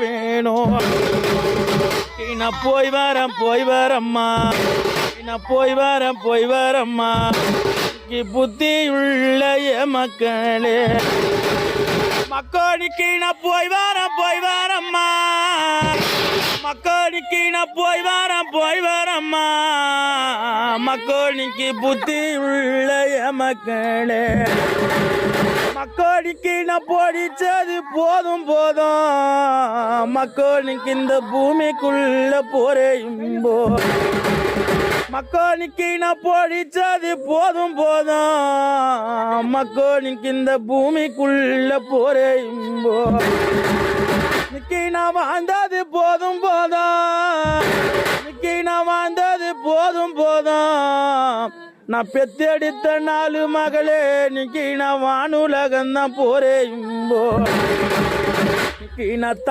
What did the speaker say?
வேணும். நான் போய் வரம்மா, நான் போய் வரம்மா, புத்தியுள்ள மக்களே. மக்களுக்கு நான் போய் வரம்மா, மக்களுக்கு நான் போய் வரம்மா, மக்களுக்கு புத்தி உள்ள மக்களே. மக்களுக்கு நான் படிச்சது போதும், மக்களுக்கு இந்த பூமிக்குள்ள போறேயும்போ. மக்களுக்கு நான் படிச்சது போதும், மக்களுக்கு இந்த பூமிக்குள்ள போறேயும்போ. இன்னைக்கு நான் வாழ்ந்தது போதும், இன்னைக்கு நான் வாழ்ந்தது போதும். நான் பெத்தெடுத்த 4 மகளே, இன்னைக்கு நான் வானுலகந்தான் போறேயும்போ. இன்னைக்கு நான்